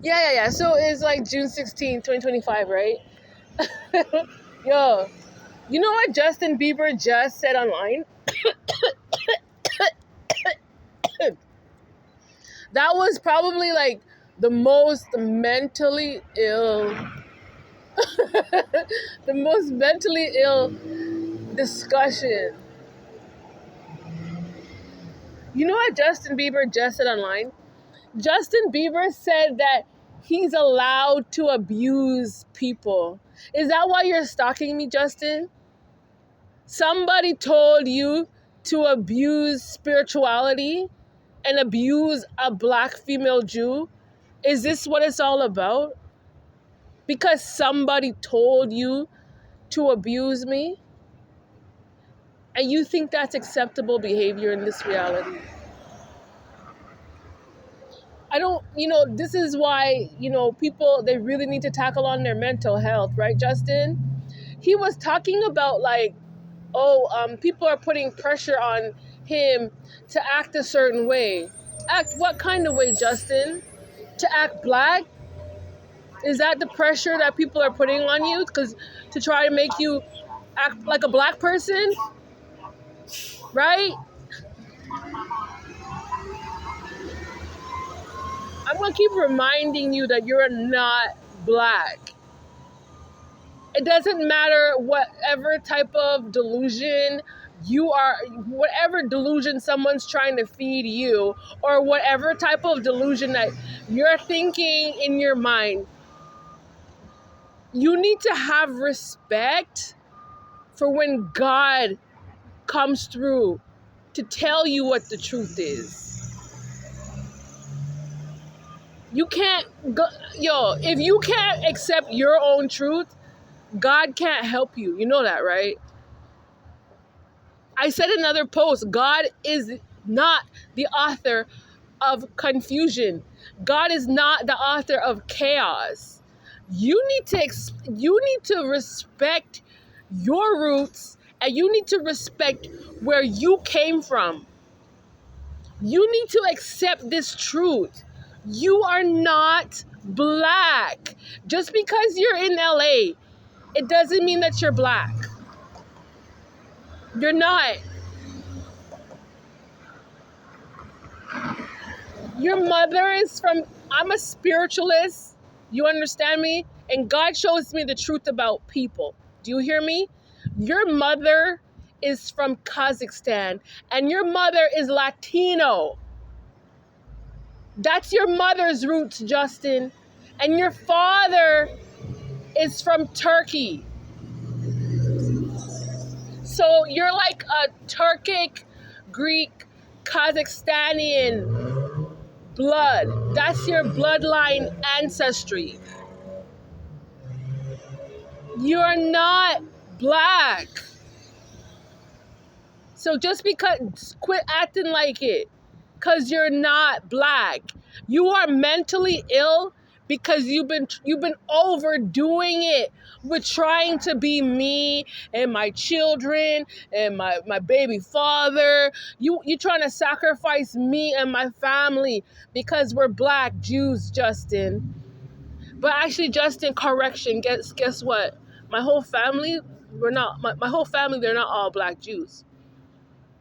Yeah. So it's like June 16th, 2025, right? Yo, you know what Justin Bieber just said online? That was probably like the most mentally ill, the most mentally ill discussion. You know what Justin Bieber just said online? Justin Bieber said that he's allowed to abuse people. Is that why you're stalking me, Justin? Somebody told you to abuse spirituality and abuse a black female Jew? Is this what it's all about? Because somebody told you to abuse me? And you think that's acceptable behavior in this reality? I don't, this is why, people, they really need to tackle on their mental health, right, Justin? He was talking about like, people are putting pressure on him to act a certain way. Act what kind of way, Justin? To act black? Is that the pressure that people are putting on you? Because to try to make you act like a black person, right? I'm gonna keep reminding you that you're not black. It doesn't matter whatever type of delusion you are, whatever delusion someone's trying to feed you, or whatever type of delusion that you're thinking in your mind. You need to have respect for when God comes through to tell you what the truth is. You can't go, if you can't accept your own truth, God can't help you. You know that, right? I said in another post, God is not the author of confusion. God is not the author of chaos. You need to respect your roots, and you need to respect where you came from. You need to accept this truth. You are not black. Just because you're in LA, it doesn't mean that you're black. You're not. Your mother is from, I'm a spiritualist. You understand me? And God shows me the truth about people. Do you hear me? Your mother is from Kazakhstan, and your mother is Latino. That's your mother's roots, Justin. And your father is from Turkey. So you're like a Turkic, Greek, Kazakhstanian blood. That's your bloodline ancestry. You're not black. So just because, quit acting like it, because you're not black. You are mentally ill because you've been overdoing it with trying to be me and my children and my baby father. You trying to sacrifice me and my family because we're black Jews, Justin. But actually, Justin, correction, guess what? My whole family, my whole family, they're not all black Jews.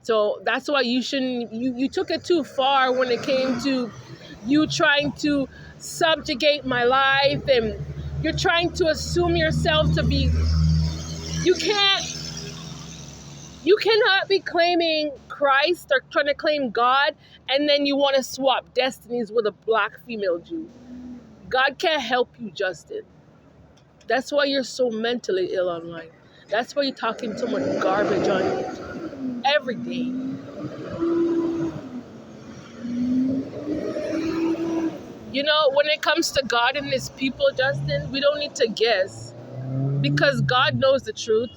So that's why you shouldn't, you took it too far when it came to you trying to subjugate my life, and you're trying to assume yourself to be, you cannot be claiming Christ or trying to claim God, and then you want to swap destinies with a black female Jew. God can't help you, Justin. That's why you're so mentally ill online. That's why you're talking so much garbage on you every day. When it comes to God and his people, Justin, we don't need to guess, because God knows the truth,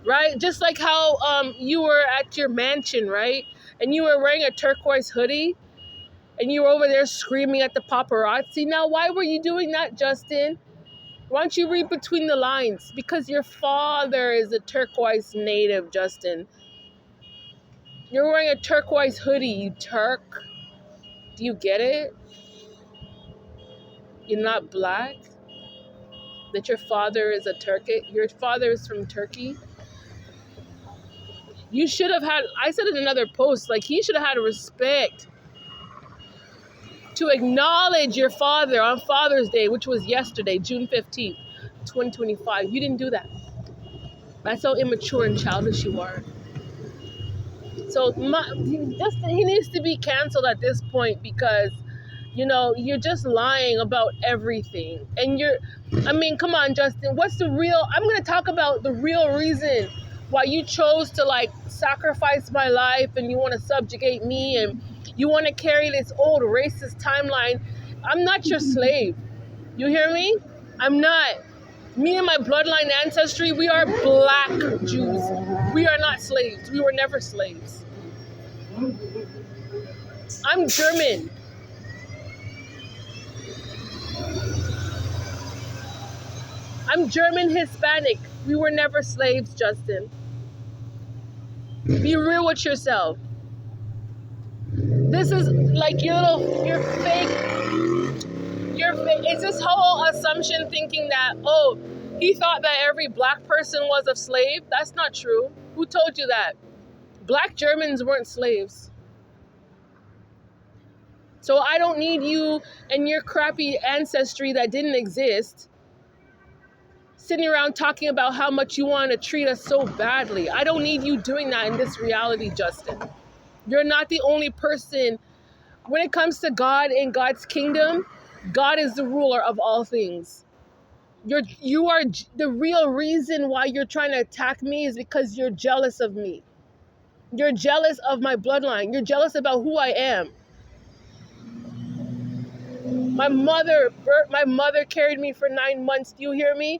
right? Just like how you were at your mansion, right? And you were wearing a turquoise hoodie, and you were over there screaming at the paparazzi. Now, why were you doing that, Justin? Why don't you read between the lines? Because your father is a turquoise native, Justin. You're wearing a turquoise hoodie, you Turk. Do you get it? You're not black? That your father is your father is from Turkey? You should have had, I said in another post, like he should have had respect to acknowledge your father on Father's Day, which was yesterday, June 15th, 2025. You didn't do that. That's how immature and childish you are. So he needs to be canceled at this point because, you're just lying about everything. And come on, Justin, I'm going to talk about the real reason why you chose to sacrifice my life and you want to subjugate me and you want to carry this old racist timeline. I'm not your slave. You hear me? I'm not. Me and my bloodline ancestry, we are black Jews. We are not slaves. We were never slaves. I'm German. I'm German Hispanic. We were never slaves, Justin. Be real with yourself. This is like you're fake. It's this whole assumption thinking that, he thought that every black person was a slave. That's not true. Who told you that? Black Germans weren't slaves. So I don't need you and your crappy ancestry that didn't exist sitting around talking about how much you want to treat us so badly. I don't need you doing that in this reality, Justin. You're not the only person. When it comes to God and God's kingdom, God is the ruler of all things. You are the real reason why you're trying to attack me is because you're jealous of me. You're jealous of my bloodline. You're jealous about who I am. My mother carried me for 9 months. Do you hear me?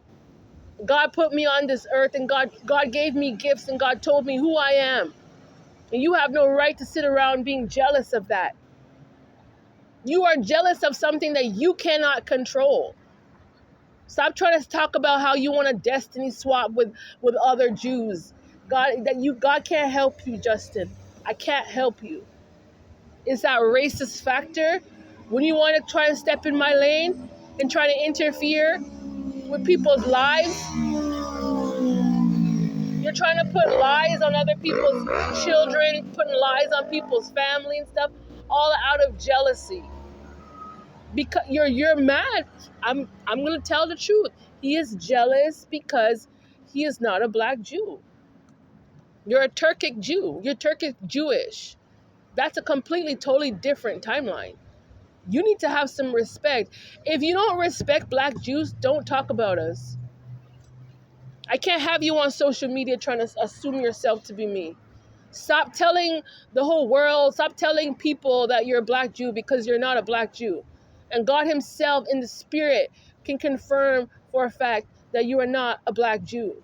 God put me on this earth and God gave me gifts and God told me who I am. And you have no right to sit around being jealous of that. You are jealous of something that you cannot control. Stop trying to talk about how you want a destiny swap with other Jews. God can't help you, Justin. I can't help you. It's that racist factor. When you want to try to step in my lane and try to interfere with people's lives, you're trying to put lies on other people's children, putting lies on people's family and stuff, all out of jealousy. Because you're mad. I'm gonna tell the truth. He is jealous because he is not a black Jew. You're a Turkic Jew. You're Turkic Jewish. That's a completely, totally different timeline. You need to have some respect. If you don't respect black Jews, don't talk about us. I can't have you on social media trying to assume yourself to be me. Stop telling the whole world, stop telling people that you're a black Jew because you're not a black Jew. And God himself in the spirit can confirm for a fact that you are not a black Jew.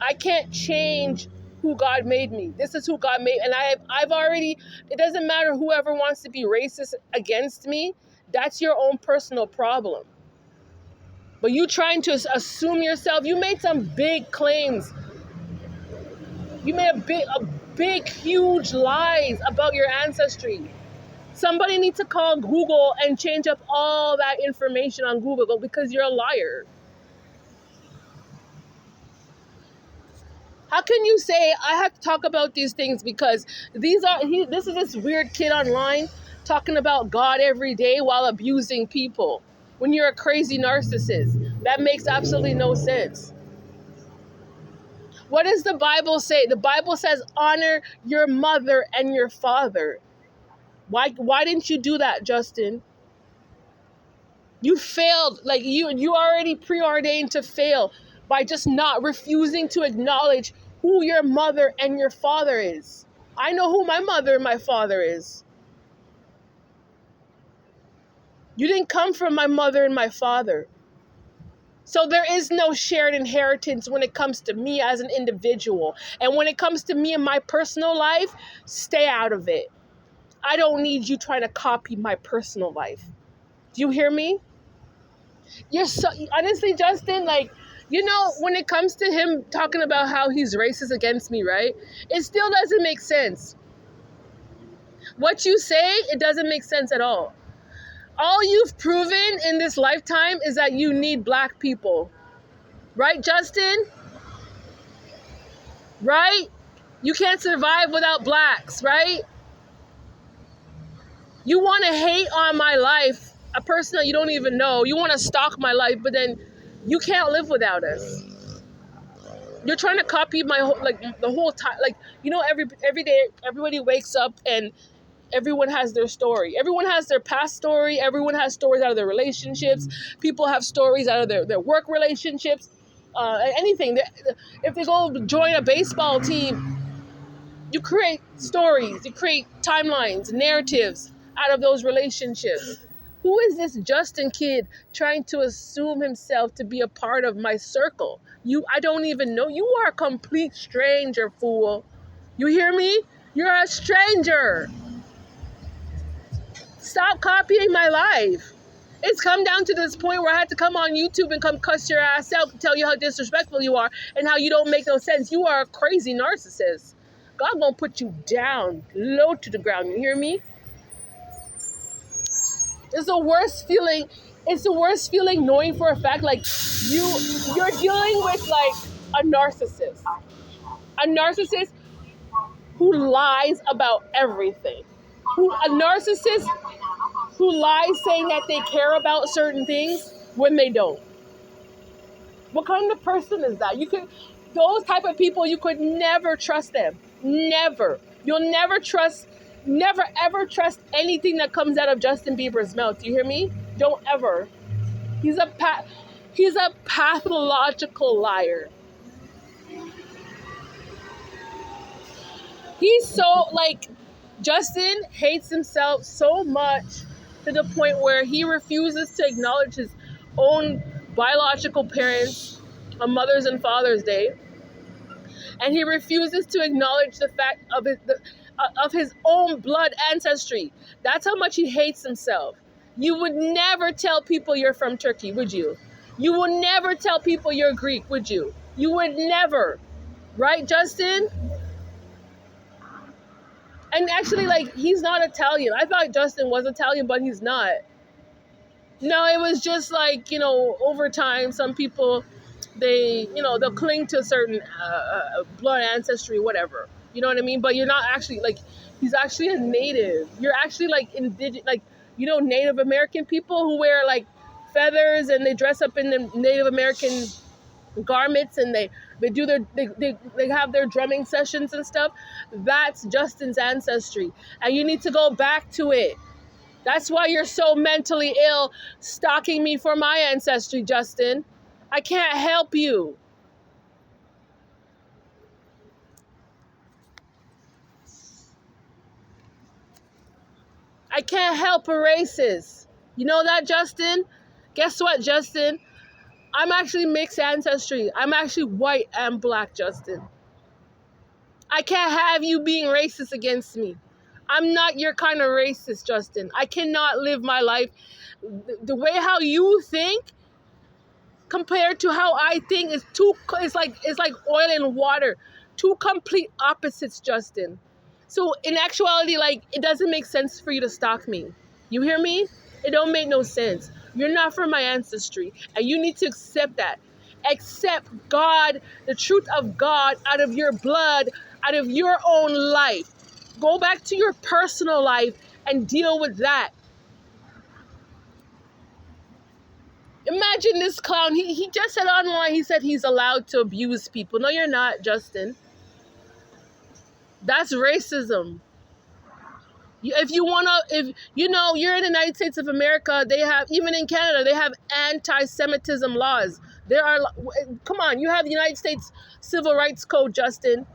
I can't change who God made me. This is who God made. And I've already, it doesn't matter whoever wants to be racist against me. That's your own personal problem. But you trying to assume yourself, you made some big claims. You made a big, huge lies about your ancestry. Somebody needs to call Google and change up all that information on Google because you're a liar. How can you say I have to talk about these things because this is this weird kid online talking about God every day while abusing people when you're a crazy narcissist? That makes absolutely no sense. What does the Bible say? The Bible says honor your mother and your father. Why didn't you do that, Justin? You failed. Like you already preordained to fail by just not refusing to acknowledge who your mother and your father is. I know who my mother and my father is. You didn't come from my mother and my father. So there is no shared inheritance when it comes to me as an individual. And when it comes to me and my personal life, stay out of it. I don't need you trying to copy my personal life. Do you hear me? You're so, honestly, Justin, when it comes to him talking about how he's racist against me, right? It still doesn't make sense. What you say, it doesn't make sense at all. All you've proven in this lifetime is that you need black people. Right, Justin? Right? You can't survive without blacks, right? You want to hate on my life, a person that you don't even know. You want to stalk my life, but then you can't live without us. You're trying to copy my whole, like the whole time. Like, you know, every day, everybody wakes up and everyone has their story. Everyone has their past story. Everyone has stories out of their relationships. People have stories out of their work relationships. Anything. If they go join a baseball team, you create stories. You create timelines, narratives out of those relationships. Who is this Justin kid trying to assume himself to be a part of my circle? I don't even know. You are a complete stranger, fool. You hear me? You're a stranger. Stop copying my life. It's come down to this point where I had to come on YouTube and come cuss your ass out and tell you how disrespectful you are and how you don't make no sense. You are a crazy narcissist. God gonna put you down, low to the ground. You hear me? It's the worst feeling. It's the worst feeling knowing for a fact, like, you're dealing with like a narcissist. A narcissist who lies about everything. A narcissist who lies saying that they care about certain things when they don't. What kind of person is that? Those type of people, you could never trust them. Never. You'll never ever trust anything that comes out of Justin Bieber's mouth. Do you hear me? Don't ever. He's a pathological liar. He's so, like, Justin hates himself so much to the point where he refuses to acknowledge his own biological parents on Mother's and Father's Day. And he refuses to acknowledge the fact of his own blood ancestry. That's how much he hates himself. You would never tell people you're from Turkey, would you? You would never tell people you're Greek, would you? You would never. Right, Justin? And actually, like, he's not Italian. I thought Justin was Italian, but he's not. No, it was just like, over time, some people, they'll cling to certain blood ancestry, whatever. You know what I mean? But you're not actually, like, he's actually a native. You're actually, like, indigenous, like, Native American people who wear, like, feathers and they dress up in the Native American garments and they have their drumming sessions and stuff. That's Justin's ancestry. And you need to go back to it. That's why you're so mentally ill stalking me for my ancestry, Justin. I can't help you. I can't help a racist. You know that, Justin? Guess what, Justin? I'm actually mixed ancestry. I'm actually white and black, Justin. I can't have you being racist against me. I'm not your kind of racist, Justin. I cannot live my life the way how you think compared to how I think is it's like oil and water. Two complete opposites, Justin. So in actuality, like, it doesn't make sense for you to stalk me. You hear me? It don't make no sense. You're not from my ancestry, and you need to accept that. Accept God, the truth of God, out of your blood, out of your own life. Go back to your personal life and deal with that. Imagine this clown. He just said online, he said he's allowed to abuse people. No, you're not, Justin. That's racism. If you're in the United States of America, they have, even in Canada, they have anti-Semitism laws. Come on, you have the United States Civil Rights Code, Justin.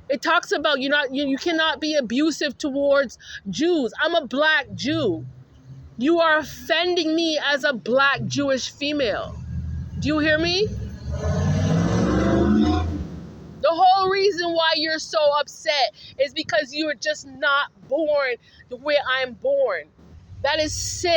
It talks about you cannot be abusive towards Jews. I'm a black Jew. You are offending me as a black Jewish female. Do you hear me? The whole reason why you're so upset is because you are just not born the way I'm born. That is sick.